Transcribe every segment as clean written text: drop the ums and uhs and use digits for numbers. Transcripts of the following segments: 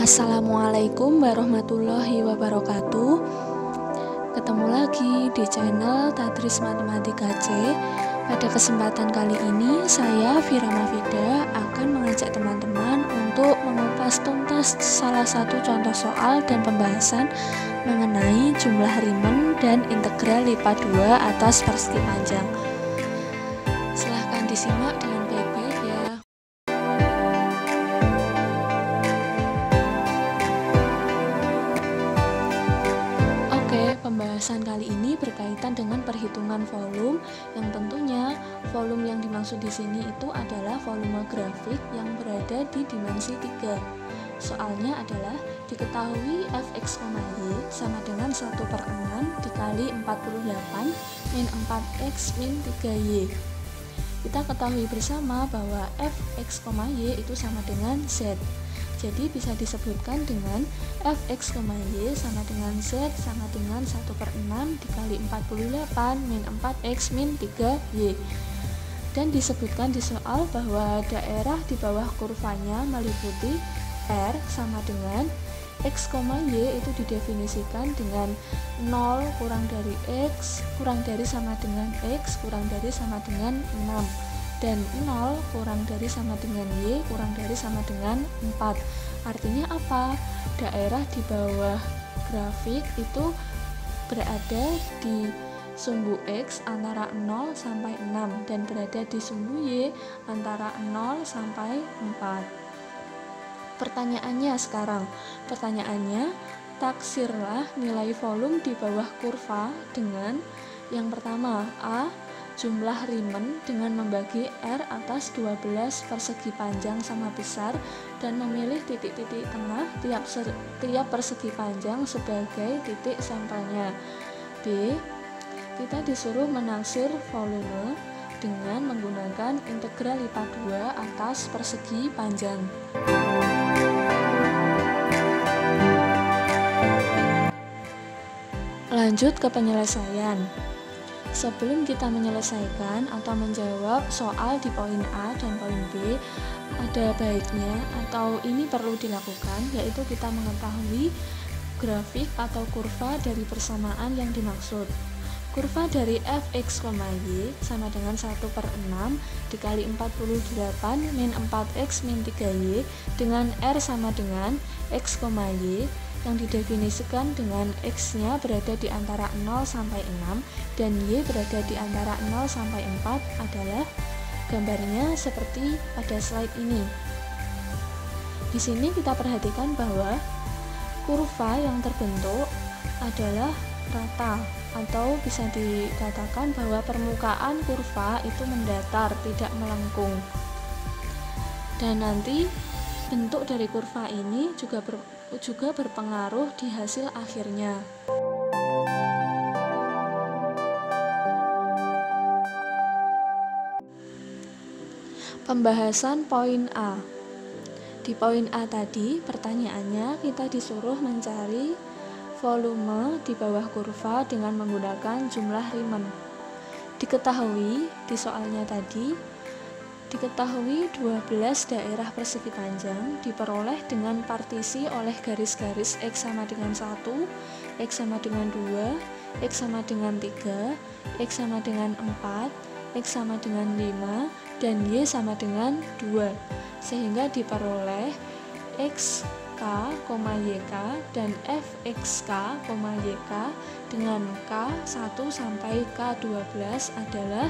Assalamualaikum warahmatullahi wabarakatuh. Ketemu lagi di channel Tadris Matematika C. Pada kesempatan kali ini saya Fira Mafida akan mengajak teman-teman untuk mengupas tuntas salah satu contoh soal dan pembahasan mengenai jumlah Riemann dan integral lipat 2 atas persegi panjang. Silahkan disimak dengan baik-baik ya. Pembahasan kali ini berkaitan dengan perhitungan volume, yang tentunya volume yang dimaksud di sini itu adalah volume grafik yang berada di dimensi 3. Soalnya adalah diketahui fx, y sama dengan 1/6 dikali 48 min 4x min 3y. Kita ketahui bersama bahwa fx, y itu sama dengan z. Jadi bisa disebutkan dengan fx, y sama dengan z sama dengan 1/6 dikali 48 min 4x min 3y. Dan disebutkan di soal bahwa daerah di bawah kurvanya meliputi R sama dengan x, y itu didefinisikan dengan 0 kurang dari x kurang dari sama dengan x kurang dari sama dengan 6. Dan 0 kurang dari sama dengan y kurang dari sama dengan 4. Artinya apa? Daerah di bawah grafik itu berada di sumbu x antara 0 sampai 6 dan berada di sumbu y antara 0 sampai 4. Pertanyaannya, taksirlah nilai volume di bawah kurva dengan yang pertama, A, jumlah Riemann dengan membagi R atas 12 persegi panjang sama besar dan memilih titik-titik tengah tiap persegi panjang sebagai titik sampelnya. B, kita disuruh menaksir volume dengan menggunakan integral lipat 2 atas persegi panjang. Lanjut ke penyelesaian. Sebelum kita menyelesaikan atau menjawab soal di poin A dan poin B, ada baiknya atau ini perlu dilakukan, yaitu kita mengetahui grafik atau kurva dari persamaan yang dimaksud. Kurva dari fx, y sama dengan 1/6 dikali 48 min 4x min 3y dengan R sama dengan x, y yang didefinisikan dengan x-nya berada di antara 0 sampai 6 dan y berada di antara 0 sampai 4 adalah gambarnya seperti pada slide ini. Di sini kita perhatikan bahwa kurva yang terbentuk adalah rata, atau bisa dikatakan bahwa permukaan kurva itu mendatar, tidak melengkung. Dan nanti bentuk dari kurva ini juga berpengaruh di hasil akhirnya. Pembahasan poin A. Di poin A tadi, pertanyaannya kita disuruh mencari volume di bawah kurva dengan menggunakan jumlah Riemann. Diketahui di soalnya tadi, 12 daerah persegi panjang diperoleh dengan partisi oleh garis-garis x sama dengan 1, x sama dengan 2, x sama dengan 3, x sama dengan 4, x sama dengan 5, dan y sama dengan 2, sehingga diperoleh x, k, yk dan fxk, yk dengan k1 sampai k12 adalah,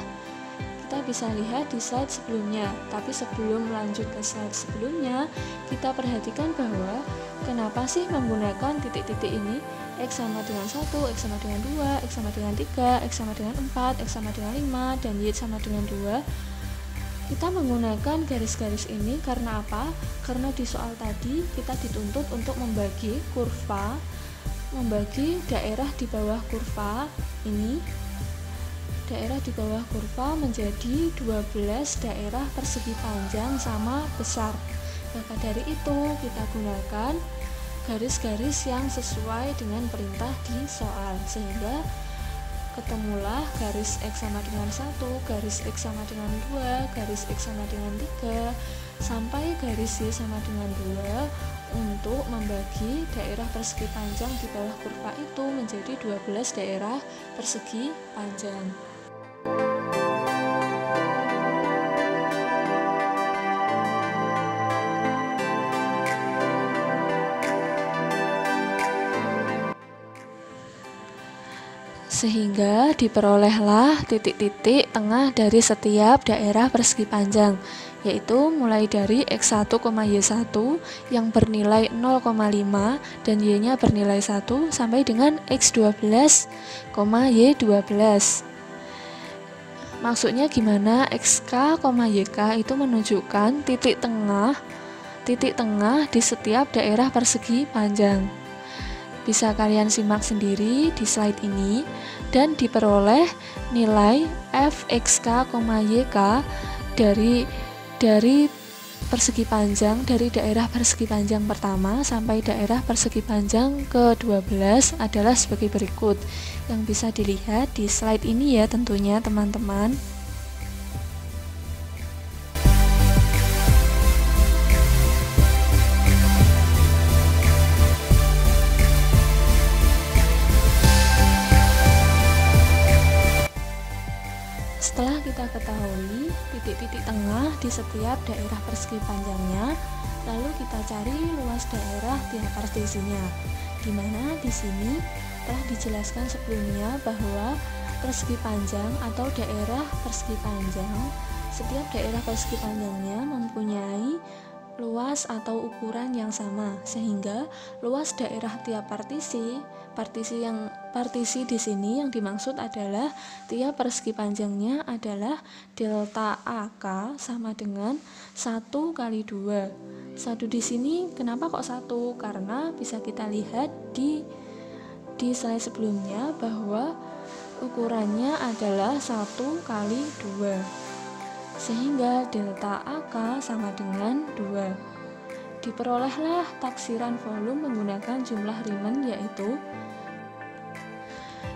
kita bisa lihat di slide sebelumnya. Tapi sebelum lanjut ke slide sebelumnya, kita perhatikan bahwa kenapa sih menggunakan titik-titik ini, x sama dengan 1, x sama dengan 2, x sama dengan 3, x sama dengan 4, x sama dengan 5, dan y sama dengan 2. Kita menggunakan garis-garis ini karena apa? Karena di soal tadi kita dituntut untuk membagi daerah di bawah kurva ini, daerah di bawah kurva menjadi 12 daerah persegi panjang sama besar. Maka dari itu kita gunakan garis-garis yang sesuai dengan perintah di soal, sehingga ketemulah garis x sama dengan 1, garis x sama dengan 2, garis x sama dengan 3, sampai garis Y sama dengan 2 untuk membagi daerah persegi panjang di bawah kurva itu menjadi 12 daerah persegi panjang. Sehingga diperolehlah titik-titik tengah dari setiap daerah persegi panjang, yaitu mulai dari X1, Y1 yang bernilai 0,5 dan Y-nya bernilai 1 sampai dengan X12, Y12. Maksudnya gimana? XK, YK itu menunjukkan titik tengah di setiap daerah persegi panjang. Bisa kalian simak sendiri di slide ini dan diperoleh nilai fxk, yk dari persegi panjang, dari daerah persegi panjang pertama sampai daerah persegi panjang ke-12 adalah sebagai berikut, yang bisa dilihat di slide ini ya tentunya teman-teman. Setelah kita ketahui titik-titik tengah di setiap daerah persegi panjangnya, lalu kita cari luas daerah tiap partisinya. Di mana di sini telah dijelaskan sebelumnya bahwa persegi panjang atau daerah persegi panjang, setiap daerah persegi panjangnya mempunyai luas atau ukuran yang sama, sehingga luas daerah tiap partisi di sini yang dimaksud adalah tiap persegi panjangnya adalah delta AK sama dengan 1 kali 2. 1 di sini kenapa kok 1? Karena bisa kita lihat di slide sebelumnya bahwa ukurannya adalah 1 kali 2. Sehingga delta AK sama dengan 2. Diperolehlah taksiran volume menggunakan jumlah Riemann, yaitu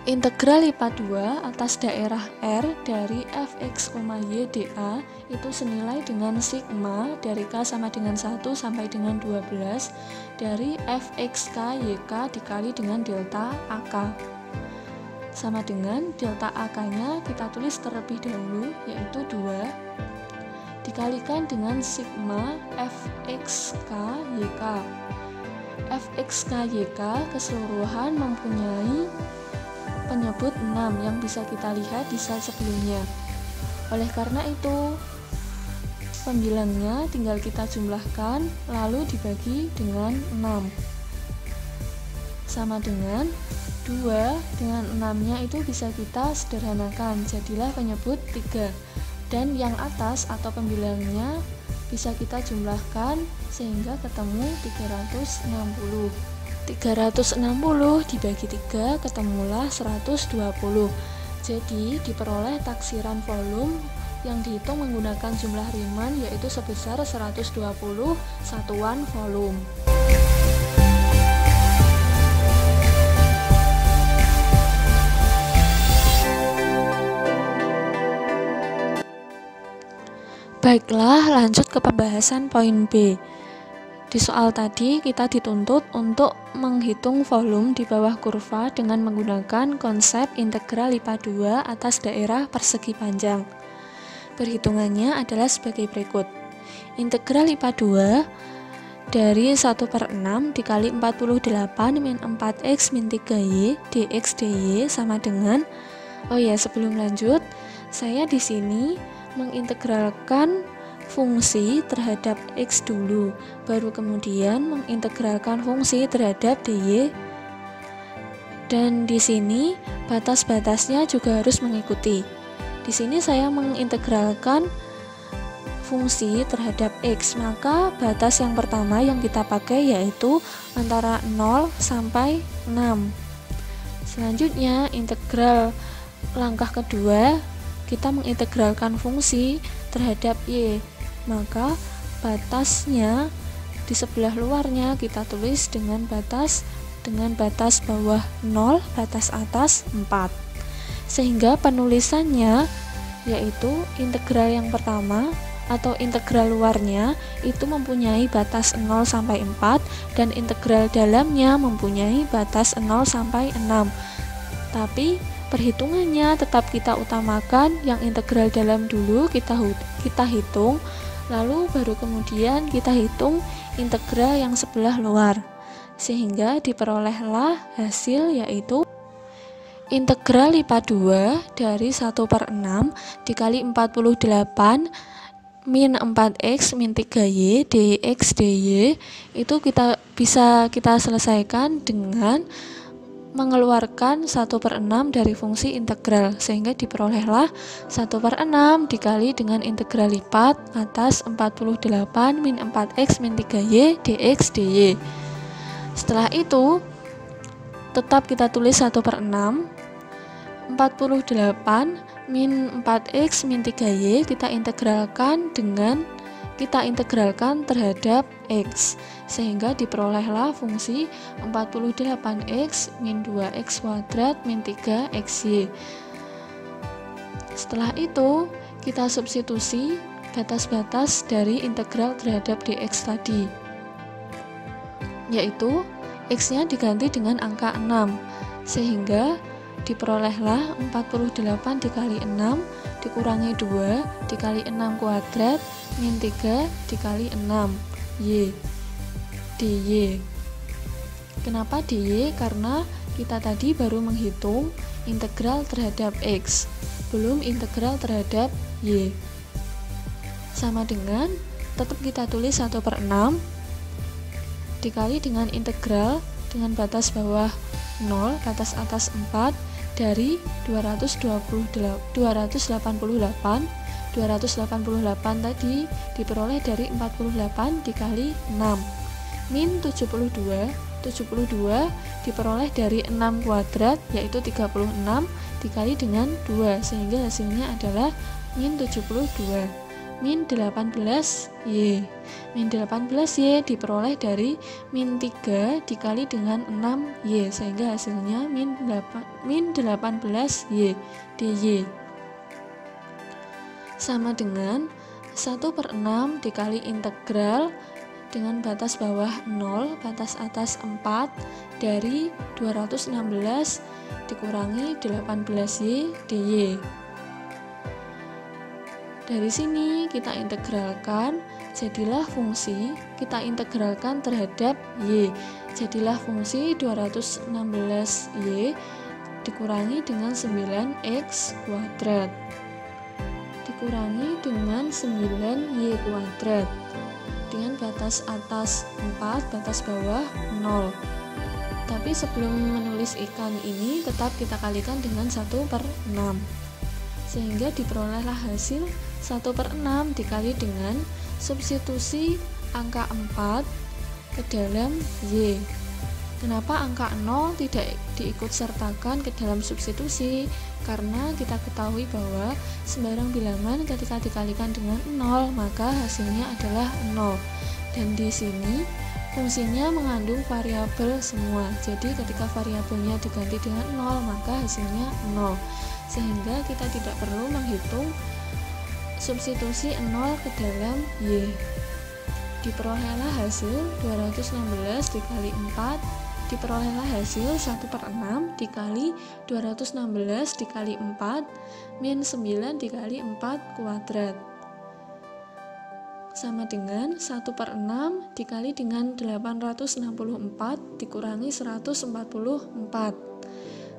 integral lipat 2 atas daerah R dari fx, y dA itu senilai dengan sigma dari K sama dengan 1 sampai dengan 12 dari fxk yk dikali dengan delta AK. Sama dengan delta AK-nya kita tulis terlebih dahulu, yaitu 2 dikalikan dengan sigma fxk yk. Fxk yk keseluruhan mempunyai penyebut 6 yang bisa kita lihat di slide sebelumnya. Oleh karena itu, pembilangnya tinggal kita jumlahkan lalu dibagi dengan 6. Sama dengan 2 dengan 6-nya itu bisa kita sederhanakan, jadilah penyebut 3. Dan yang atas atau pembilangnya bisa kita jumlahkan sehingga ketemu 360. 360 dibagi 3 ketemulah 120. Jadi diperoleh taksiran volume yang dihitung menggunakan jumlah Riemann yaitu sebesar 120 satuan volume. Baiklah, lanjut ke pembahasan poin B. Di soal tadi kita dituntut untuk menghitung volume di bawah kurva dengan menggunakan konsep integral lipat 2 atas daerah persegi panjang. Perhitungannya adalah sebagai berikut. Integral lipat 2 dari 1/6 dikali 48 min 4x min 3y dx dy sama dengan, sebelum lanjut, saya di sini mengintegralkan fungsi terhadap x dulu, baru kemudian mengintegralkan fungsi terhadap dy, dan di sini batas-batasnya juga harus mengikuti. Di sini saya mengintegralkan fungsi terhadap x, maka batas yang pertama yang kita pakai yaitu antara 0 sampai 6. Selanjutnya integral langkah kedua, kita mengintegralkan fungsi terhadap y, maka batasnya di sebelah luarnya kita tulis dengan batas bawah 0, batas atas 4. Sehingga penulisannya yaitu integral yang pertama atau integral luarnya itu mempunyai batas 0 sampai 4 dan integral dalamnya mempunyai batas 0 sampai 6. Tapi perhitungannya tetap kita utamakan yang integral dalam dulu kita hitung, lalu baru kemudian kita hitung integral yang sebelah luar, sehingga diperolehlah hasil yaitu integral lipat 2 dari 1/6 dikali 48 min 4x min 3y dx dy itu bisa kita selesaikan dengan mengeluarkan 1/6 dari fungsi integral, sehingga diperolehlah 1/6 dikali dengan integral lipat atas 48 min 4x min 3y dx dy. Setelah itu tetap kita tulis 1/6, 48 min 4x min 3y kita integralkan terhadap x, sehingga diperolehlah fungsi 48x min 2x kuadrat min 3xy. Setelah itu kita substitusi batas-batas dari integral terhadap dx tadi, yaitu x-nya diganti dengan angka 6, sehingga diperolehlah 48 dikali 6 dikurangi 2 dikali 6 kuadrat min 3 dikali 6 y dy. Kenapa dy? Karena kita tadi baru menghitung integral terhadap x, belum integral terhadap y. Sama dengan tetap kita tulis 1/6 dikali dengan integral dengan batas bawah 0, batas atas 4 dari 288 tadi diperoleh dari 48 dikali 6 min 72 diperoleh dari 6 kuadrat yaitu 36 dikali dengan 2, sehingga hasilnya adalah min 72 min 18y. Min 18y diperoleh dari min 3 dikali dengan 6y, sehingga hasilnya min 18y dy. Sama dengan 1/6 dikali integral dengan batas bawah 0, batas atas 4 dari 216 dikurangi 18y dy. Dari sini kita integralkan, jadilah fungsi, kita integralkan terhadap y, jadilah fungsi 216y dikurangi dengan 9x kuadrat dikurangi dengan 9y kuadrat dengan batas atas 4, batas bawah 0. Tapi sebelum menulis ikan ini tetap kita kalikan dengan 1/6, sehingga diperolehlah hasil 1/6 dikali dengan substitusi angka 4 ke dalam y. Kenapa angka 0 tidak diikut sertakan ke dalam substitusi? Karena kita ketahui bahwa sembarang bilangan ketika dikalikan dengan 0 maka hasilnya adalah 0. Dan di sini fungsinya mengandung variabel semua. Jadi ketika variabelnya diganti dengan 0 maka hasilnya 0. Sehingga kita tidak perlu menghitung substitusi 0 ke dalam y. Diperolehlah hasil 216 dikali 4, diperolehlah hasil 1/6 dikali 216 dikali 4 min 9 dikali 4 kuadrat sama dengan 1/6 dikali dengan 864 dikurangi 144.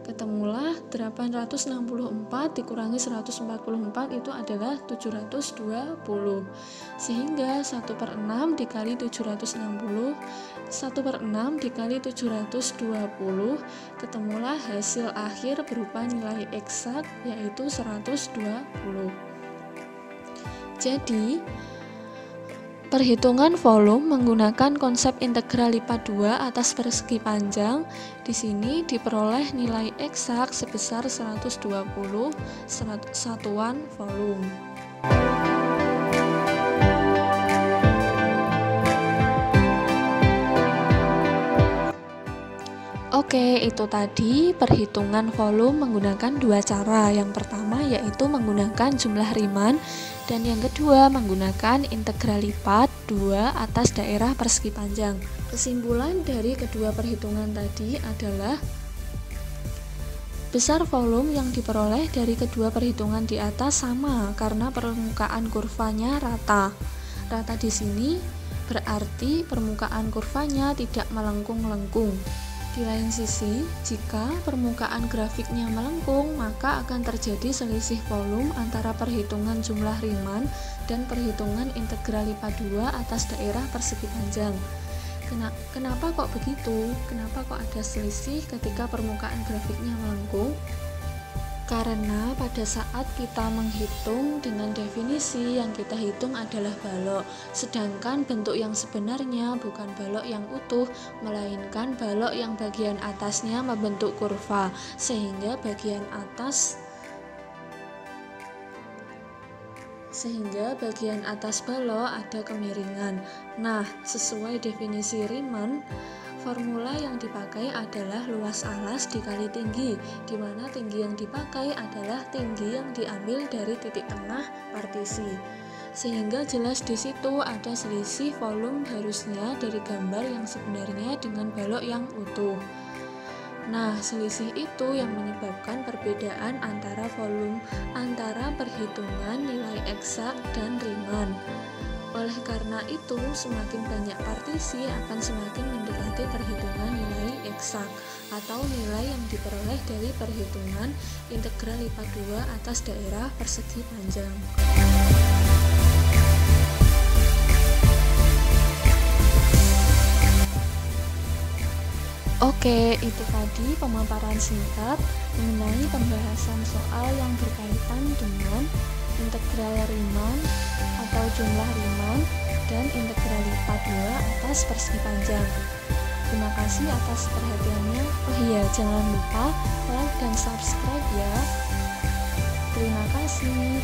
Ketemulah 864 dikurangi 144 itu adalah 720, sehingga 1/6 dikali 760, 1/6 dikali 720, ketemulah hasil akhir berupa nilai eksak yaitu 120. Jadi perhitungan volume menggunakan konsep integral lipat 2 atas persegi panjang. Di sini diperoleh nilai eksak sebesar 120 satuan volume. Oke, itu tadi perhitungan volume menggunakan dua cara. Yang pertama yaitu menggunakan jumlah Riemann, dan yang kedua menggunakan integral lipat 2 atas daerah persegi panjang. Kesimpulan dari kedua perhitungan tadi adalah besar volume yang diperoleh dari kedua perhitungan di atas sama karena permukaan kurvanya rata. Rata di sini berarti permukaan kurvanya tidak melengkung-lengkung. Di lain sisi, jika permukaan grafiknya melengkung, maka akan terjadi selisih volume antara perhitungan jumlah Riemann dan perhitungan integral lipat 2 atas daerah persegi panjang. Kenapa kok begitu? Kenapa kok ada selisih ketika permukaan grafiknya melengkung? Karena pada saat kita menghitung dengan definisi yang kita hitung adalah balok, sedangkan bentuk yang sebenarnya bukan balok yang utuh, melainkan balok yang bagian atasnya membentuk kurva, sehingga bagian atas balok ada kemiringan. Nah, sesuai definisi Riemann, formula yang dipakai adalah luas alas dikali tinggi, di mana tinggi yang dipakai adalah tinggi yang diambil dari titik tengah partisi. Sehingga jelas di situ ada selisih volume harusnya dari gambar yang sebenarnya dengan balok yang utuh. Nah, selisih itu yang menyebabkan perbedaan antara volume antara perhitungan nilai eksak dan Riemann. Oleh karena itu, semakin banyak partisi akan semakin mendekati perhitungan nilai eksak atau nilai yang diperoleh dari perhitungan integral lipat 2 atas daerah persegi panjang. Oke, itu tadi pemaparan singkat mengenai pembahasan soal yang berkaitan dengan integral Riemann atau jumlah Riemann dan integral lipat 2 atas persegi panjang. Terima kasih atas perhatiannya. Oh iya, jangan lupa like dan subscribe ya. Terima kasih.